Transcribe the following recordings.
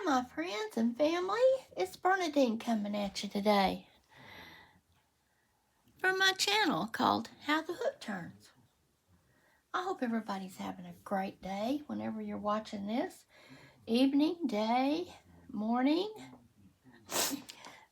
my friends and family. It's Bernadine coming at you today from my channel called How the Hook Turns. I hope everybody's having a great day whenever you're watching this. Evening, day, morning.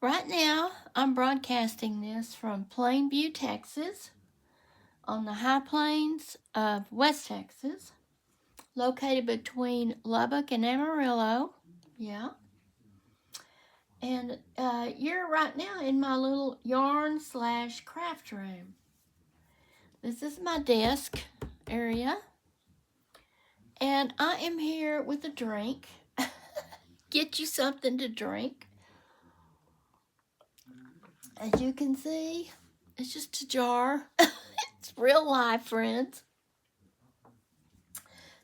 Right now, I'm broadcasting this from Plainview, Texas, on the high plains of West Texas, located between Lubbock and Amarillo. Yeah. And you're right now in my little yarn/craft room. This is my desk area. And I am here with a drink. Get you something to drink. As you can see, it's just a jar. It's real life, friends.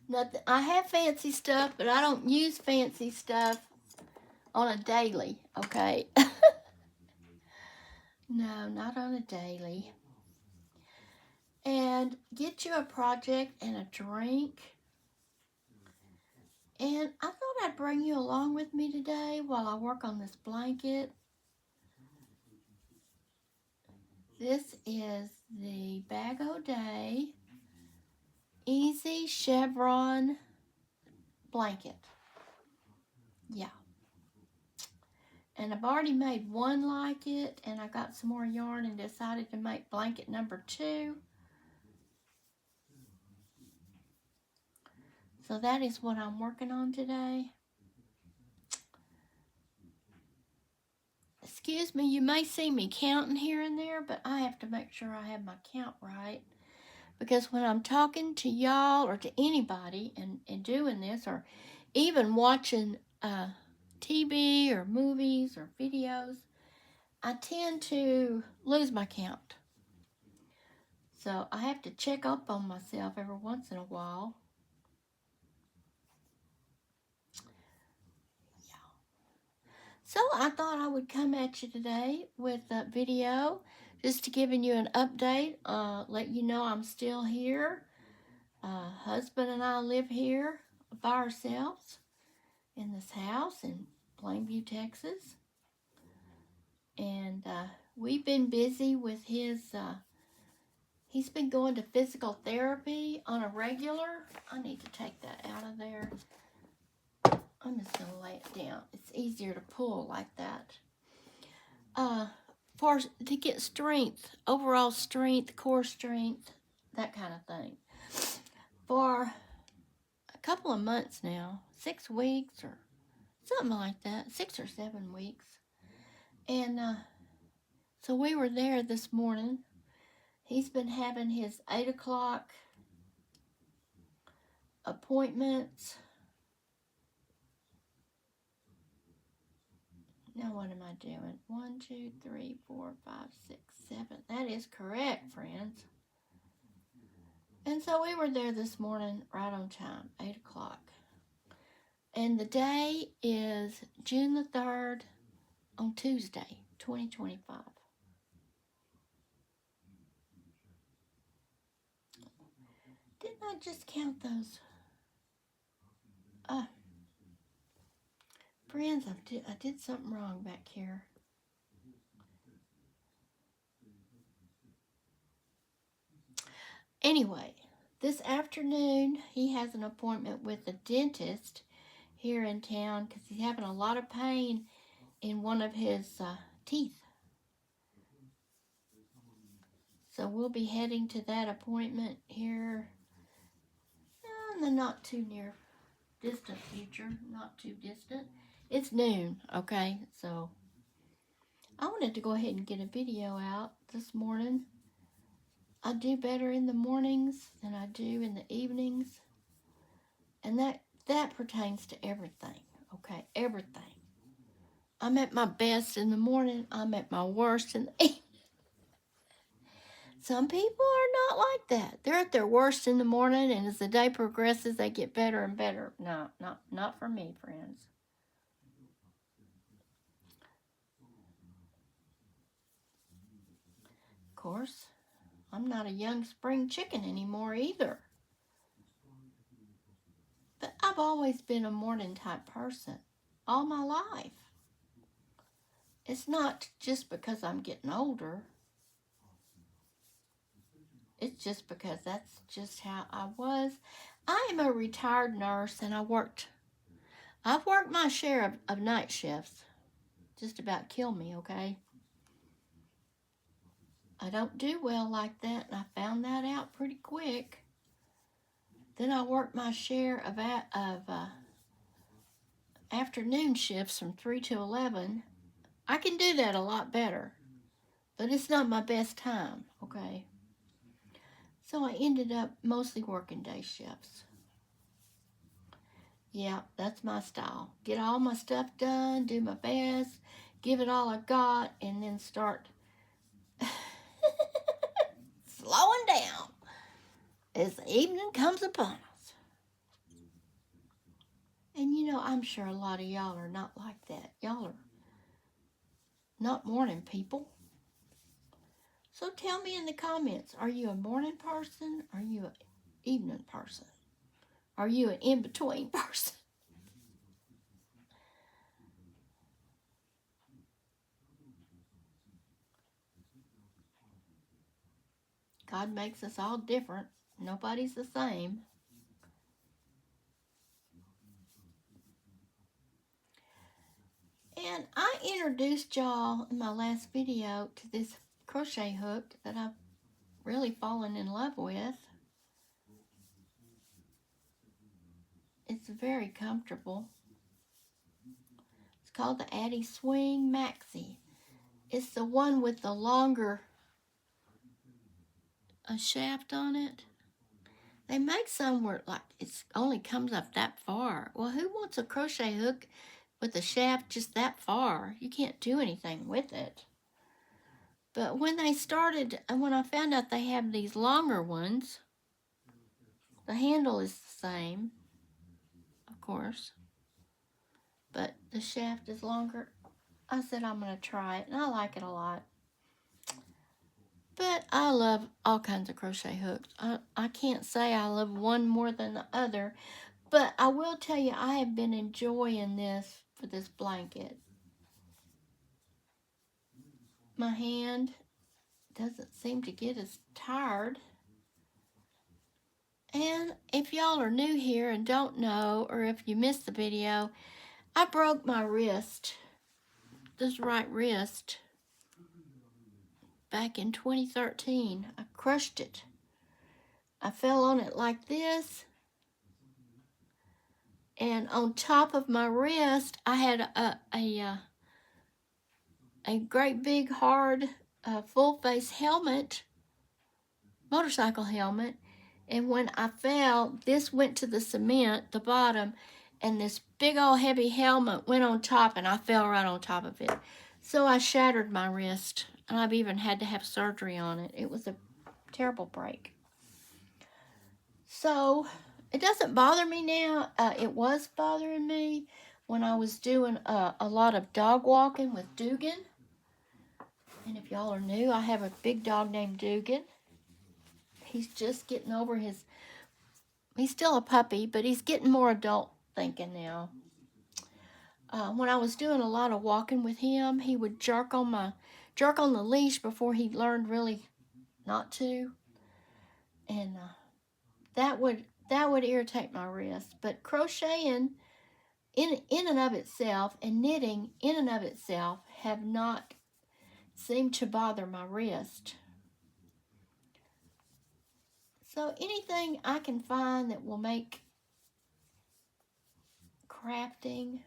Nothing. I have fancy stuff, but I don't use fancy stuff on a daily, okay? No, not on a daily. And get you a project and a drink. And I thought I'd bring you along with me today while I work on this blanket. This is the Bag O' Day Easy Chevron blanket. Yeah. And I've already made one like it, and I got some more yarn and decided to make blanket number 2. So that is what I'm working on today. Excuse me, you may see me counting here and there, but I have to make sure I have my count right. Because when I'm talking to y'all or to anybody and doing this, or even watching TV or movies or videos, I tend to lose my count. So I have to check up on myself every once in a while. So I thought I would come at you today with a video just to giving you an update, let you know I'm still here. Husband and I live here by ourselves in this house in Plainview, Texas. And we've been busy with his, he's been going to physical therapy on a regular. I need to take that out of there. I'm just going to lay it down. It's easier to pull like that. To get strength, overall strength, core strength, that kind of thing. For a couple of months now, 6 weeks or something like that, 6 or 7 weeks. And so we were there this morning. He's been having his 8 o'clock appointments. Now what am I doing? 1, 2, 3, 4, 5, 6, 7. That is correct, friends. And so we were there this morning right on time, 8 o'clock. And the day is June the 3rd on Tuesday, 2025. Didn't I just count those? Friends, I did something wrong back here. Anyway, this afternoon he has an appointment with a dentist here in town because he's having a lot of pain in one of his teeth. So we'll be heading to that appointment here in the not too near distant future, not too distant. It's noon, okay? So I wanted to go ahead and get a video out this morning. I do better in the mornings than I do in the evenings. And that pertains to everything, okay? Everything. I'm at my best in the morning. I'm at my worst in the evening. Some people are not like that. They're at their worst in the morning, and as the day progresses, they get better and better. No, not for me, friends. Of course, I'm not a young spring chicken anymore either. But I've always been a morning type person. all my life. It's not just because I'm getting older. It's just because that's just how I was. I am a retired nurse, and I've worked my share of night shifts. Just about kill me, okay? I don't do well like that, and I found that out pretty quick. Then I worked my share of afternoon shifts from 3 to 11. I can do that a lot better, but it's not my best time, okay? So I ended up mostly working day shifts. Yeah, that's my style. Get all my stuff done, do my best, give it all I got, and then start slowing down as the evening comes upon us. And you know, I'm sure a lot of y'all are not like that. Y'all are not morning people. So tell me in the comments, are you a morning person? Are you an evening person? Are you an in-between person? God makes us all different. Nobody's the same. And I introduced y'all in my last video to this crochet hook that I've really fallen in love with. It's very comfortable. It's called the Addy Swing Maxi. It's the one with the longer shaft on it. They make some where like it only comes up that far. Well, who wants a crochet hook with the shaft just that far? You can't do anything with it. But when they started, and when I found out they have these longer ones, the handle is the same, of course, but the shaft is longer. I said I'm going to try it, and I like it a lot. But I love all kinds of crochet hooks. I can't say I love one more than the other, but I will tell you I have been enjoying this for this blanket. My hand doesn't seem to get as tired. And if y'all are new here and don't know, or if you missed the video, I broke my wrist, this right wrist, back in 2013. I crushed it. I fell on it like this, and on top of my wrist, I had a great big hard full face helmet, motorcycle helmet, and when I fell, this went to the cement, the bottom, and this big old heavy helmet went on top, and I fell right on top of it. So I shattered my wrist, and I've even had to have surgery on it. It was a terrible break. So it doesn't bother me now. It was bothering me when I was doing a lot of dog walking with Dugan. And if y'all are new, I have a big dog named Dugan. He's just getting over he's still a puppy, but he's getting more adult thinking now. When I was doing a lot of walking with him, he would jerk on the leash before he learned really not to. And that would irritate my wrist. But crocheting in and of itself and knitting in and of itself have not seemed to bother my wrist. So anything I can find that will make crafting,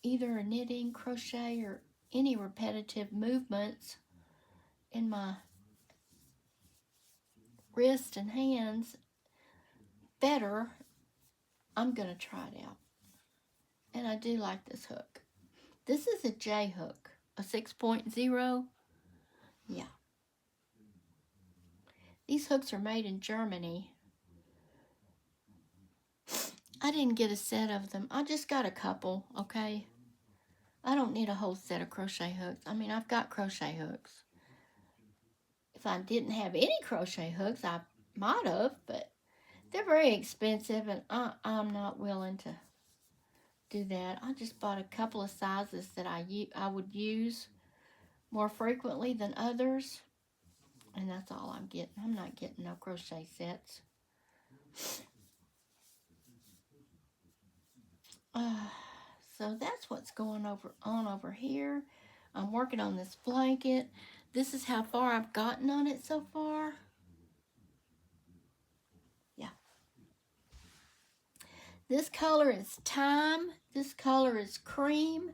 either knitting, crochet, or any repetitive movements in my wrist and hands better, I'm going to try it out. And I do like this hook. This is a J hook, a 6.0. Yeah. These hooks are made in Germany. I didn't get a set of them. I just got a couple, okay? I don't need a whole set of crochet hooks. I mean, I've got crochet hooks. If I didn't have any crochet hooks, I might have, but they're very expensive, and I'm not willing to do that. I just bought a couple of sizes that I would use more frequently than others. And that's all I'm getting. I'm not getting no crochet sets. So that's what's going on over here. I'm working on this blanket. This is how far I've gotten on it so far. Yeah. This color is thyme. This color is cream.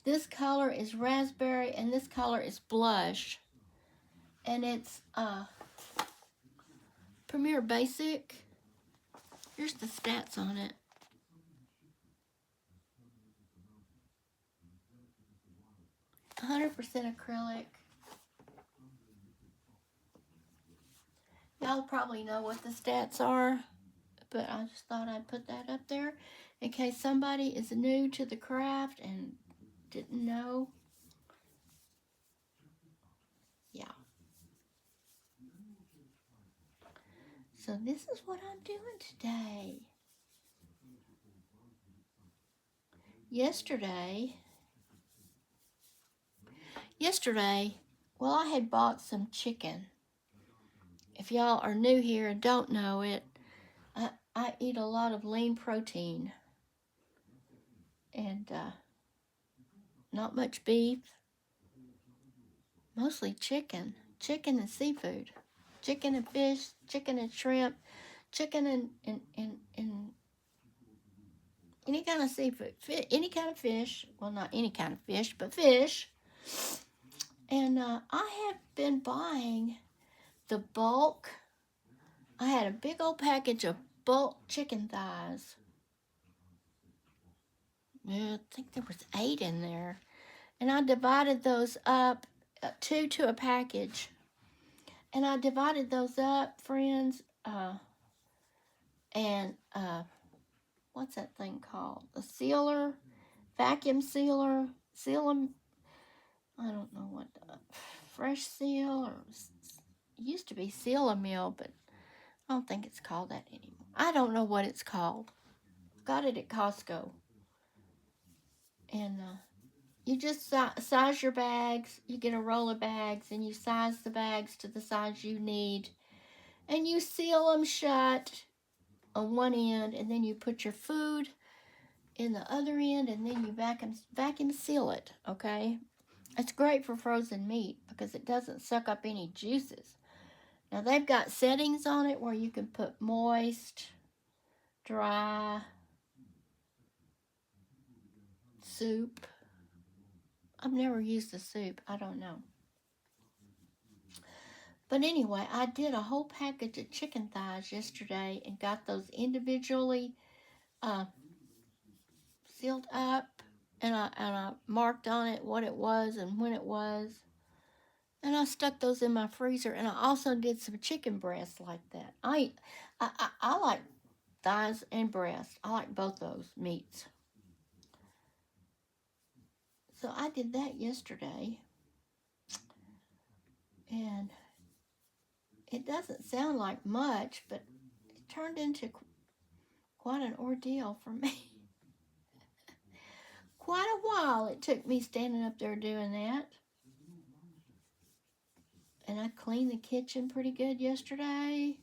This color is raspberry. And this color is blush. And it's Premier Basic. Here's the stats on it. "100% acrylic." Y'all probably know what the stats are, but I just thought I'd put that up there in case somebody is new to the craft and didn't know. Yeah. So this is what I'm doing today. Yesterday, well, I had bought some chicken. If y'all are new here and don't know it, I eat a lot of lean protein and not much beef, mostly chicken and seafood, chicken and fish, chicken and shrimp, chicken and any kind of seafood, any kind of fish. Well, not any kind of fish, but fish. And I have been buying the bulk. I had a big old package of bulk chicken thighs. Yeah, I think there was 8 in there. And I divided those up, 2 to a package. And I divided those up, friends, and what's that thing called? The sealer, vacuum sealer, seal them. I don't know what, fresh seal, or it used to be Seal-A-Mill, but I don't think it's called that anymore. I don't know what it's called. Got it at Costco. And you just size your bags. You get a roll of bags, and you size the bags to the size you need. And you seal them shut on one end, and then you put your food in the other end, and then you vacuum seal it, okay? It's great for frozen meat because it doesn't suck up any juices. Now, they've got settings on it where you can put moist, dry, soup. I've never used the soup. I don't know. But anyway, I did a whole package of chicken thighs yesterday and got those individually sealed up. And I marked on it what it was and when it was. And I stuck those in my freezer. And I also did some chicken breasts like that. I like thighs and breasts. I like both those meats. So I did that yesterday. And it doesn't sound like much, but it turned into quite an ordeal for me. Quite a while it took me standing up there doing that. And I cleaned the kitchen pretty good yesterday.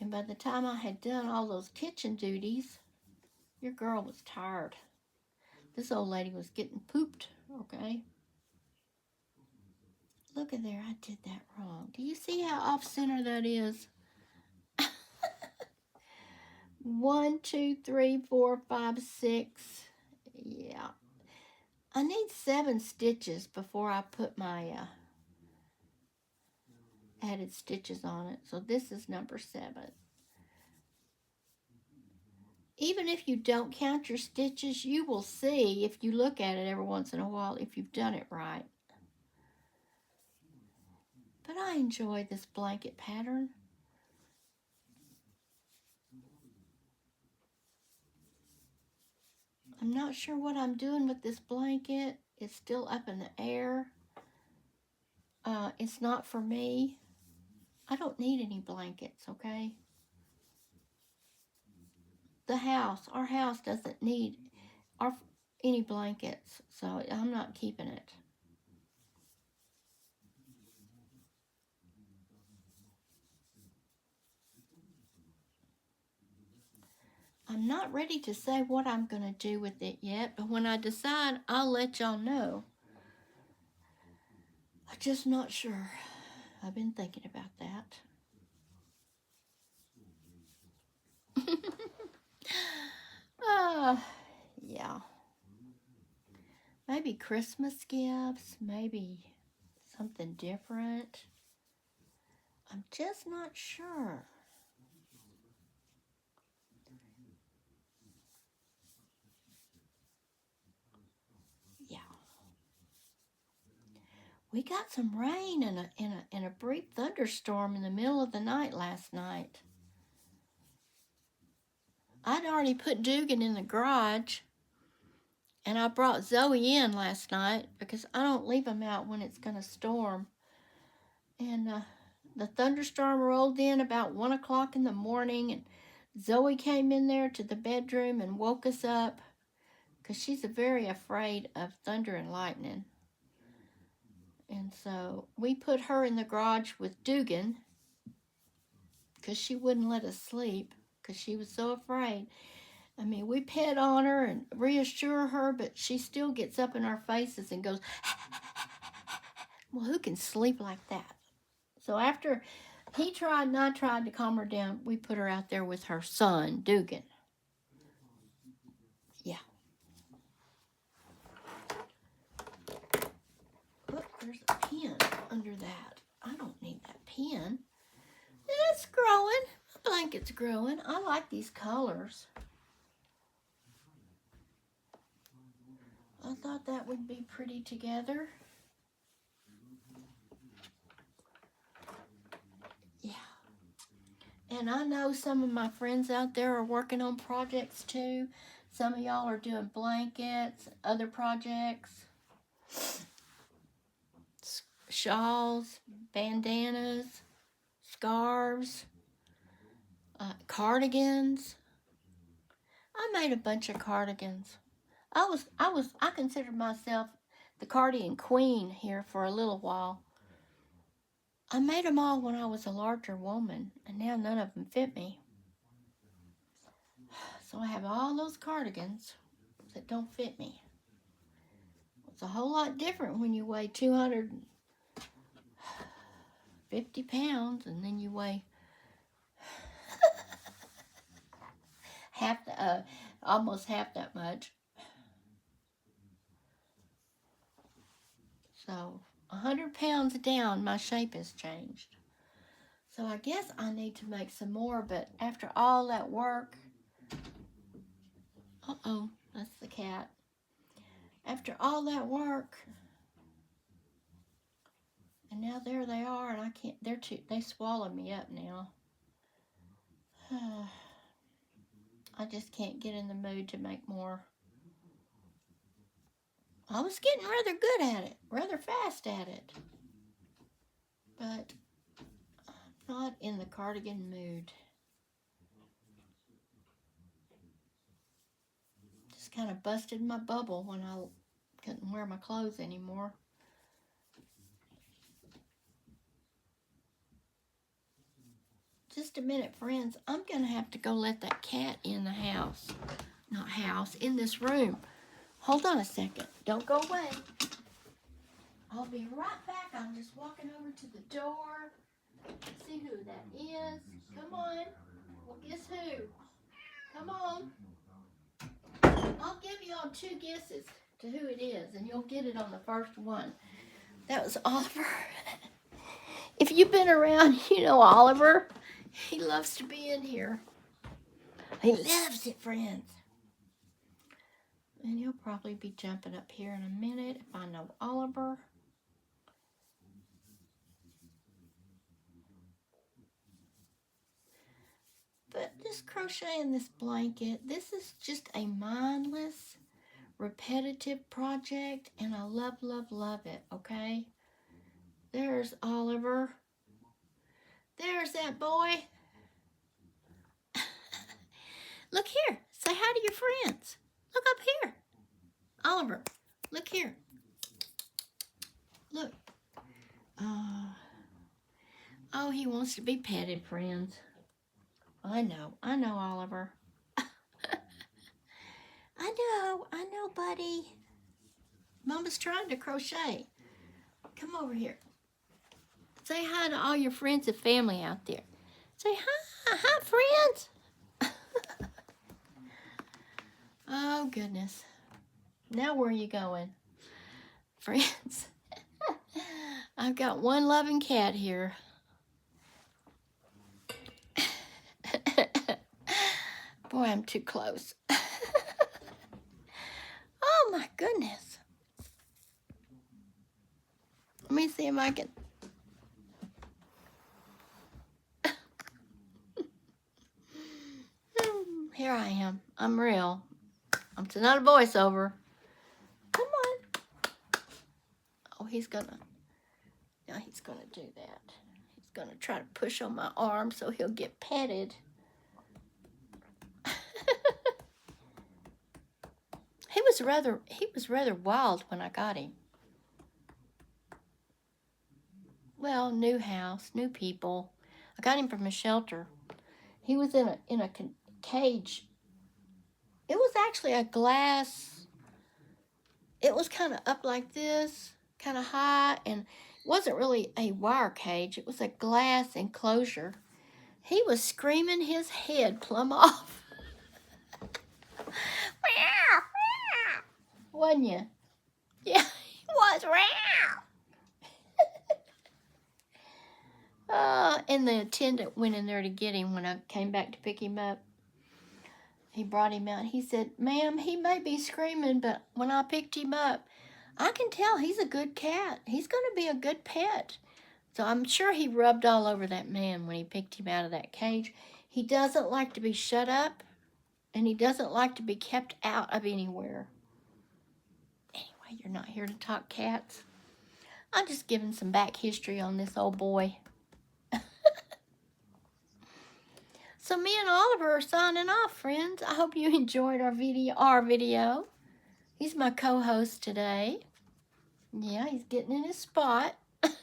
And by the time I had done all those kitchen duties, your girl was tired. This old lady was getting pooped, okay? Look at there, I did that wrong. Do you see how off center that is? 1, 2, 3, 4, 5, 6. Yeah. I need 7 stitches before I put my added stitches on it. So this is number 7. Even if you don't count your stitches, you will see if you look at it every once in a while if you've done it right. But I enjoy this blanket pattern. I'm not sure what I'm doing with this blanket. It's still up in the air. It's not for me. I don't need any blankets, okay? Our house doesn't need or any blankets, so I'm not keeping it. I'm not ready to say what I'm going to do with it yet, but when I decide, I'll let y'all know. I'm just not sure. I've been thinking about that. Yeah. Maybe Christmas gifts, maybe something different. I'm just not sure. Yeah. We got some rain and a brief thunderstorm in the middle of the night last night. I'd already put Dugan in the garage, and I brought Zoe in last night because I don't leave him out when it's going to storm. And the thunderstorm rolled in about 1 o'clock in the morning, and Zoe came in there to the bedroom and woke us up because she's very afraid of thunder and lightning. And so we put her in the garage with Dugan because she wouldn't let us sleep because she was so afraid. I mean, we pet on her and reassure her, but she still gets up in our faces and goes, well, who can sleep like that? So after he tried and I tried to calm her down, we put her out there with her son, Dugan. Yeah. Look, there's a pin under that. I don't need that pin. It's growing. The blanket's growing. I like these colors. I thought that would be pretty together. Yeah. And I know some of my friends out there are working on projects too. Some of y'all are doing blankets, other projects, shawls, bandanas, scarves, cardigans. I made a bunch of cardigans. I considered myself the cardigan queen here for a little while. I made them all when I was a larger woman, and now none of them fit me. So I have all those cardigans that don't fit me. It's a whole lot different when you weigh 250 pounds and then you weigh almost half that much. So 100 pounds down, my shape has changed. So I guess I need to make some more, but after all that work, that's the cat. After all that work, and now there they are, and I can't, they swallowed me up now. I just can't get in the mood to make more. I was getting rather good at it, rather fast at it, but I'm not in the cardigan mood. Just kind of busted my bubble when I couldn't wear my clothes anymore. Just a minute, friends. I'm going to have to go let that cat in the house. Not house, in this room. Hold on a second. Don't go away. I'll be right back. I'm just walking over to the door. See who that is. Come on. Well, guess who? Come on. I'll give you all 2 guesses to who it is, and you'll get it on the first one. That was Oliver. If you've been around, you know Oliver. He loves to be in here. He loves it, friends. And he'll probably be jumping up here in a minute if I know Oliver. But just crocheting this blanket, this is just a mindless, repetitive project, and I love, love, love it, okay? There's Oliver. There's that boy. Look here. Say hi to your friends. Look up here. wants to be petted, friends. I know, Oliver. I know, buddy. Mama's trying to crochet. Come over here. Say hi to all your friends and family out there. Say hi, friends. Oh, goodness. Now where are you going? Friends, I've got one loving cat here. Boy, I'm too close. Oh, my goodness. Let me see if I can. Here I am. I'm real. It's not a voiceover. Come on. Oh, he's gonna do that. He's gonna try to push on my arm so he'll get petted. He was rather wild when I got him. Well, new house, new people. I got him from a shelter. He was in a cage. It was actually a glass. It was kind of up like this, kind of high, and it wasn't really a wire cage. It was a glass enclosure. He was screaming his head plumb off. Wasn't you? Yeah, he was. And the attendant went in there to get him when I came back to pick him up. He brought him out. He said, "Ma'am, he may be screaming, but when I picked him up, I can tell he's a good cat. He's going to be a good pet." So I'm sure he rubbed all over that man when he picked him out of that cage. He doesn't like to be shut up, and he doesn't like to be kept out of anywhere. Anyway, you're not here to talk cats. I'm just giving some back history on this old boy. So me and Oliver are signing off, friends. I hope you enjoyed our video. He's my co-host today. Yeah, he's getting in his spot. I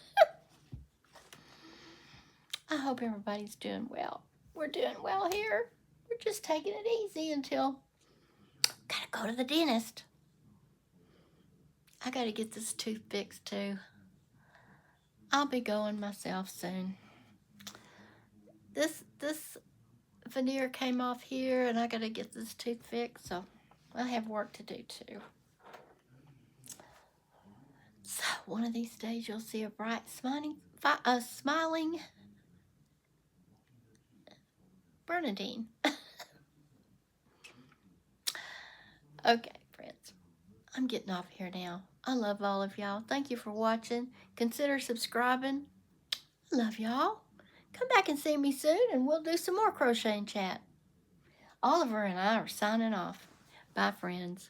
hope everybody's doing well. We're doing well here. We're just taking it easy until gotta go to the dentist. I gotta get this tooth fixed too. I'll be going myself soon. This veneer came off here, and I gotta get this tooth fixed, so I have work to do too. So one of these days you'll see a bright, smiling Bernadine. Okay, friends, I'm getting off here now. I love all of y'all. Thank you for watching. Consider subscribing. I love y'all. Come back and see me soon, and we'll do some more crochet and chat. Oliver and I are signing off. Bye, friends.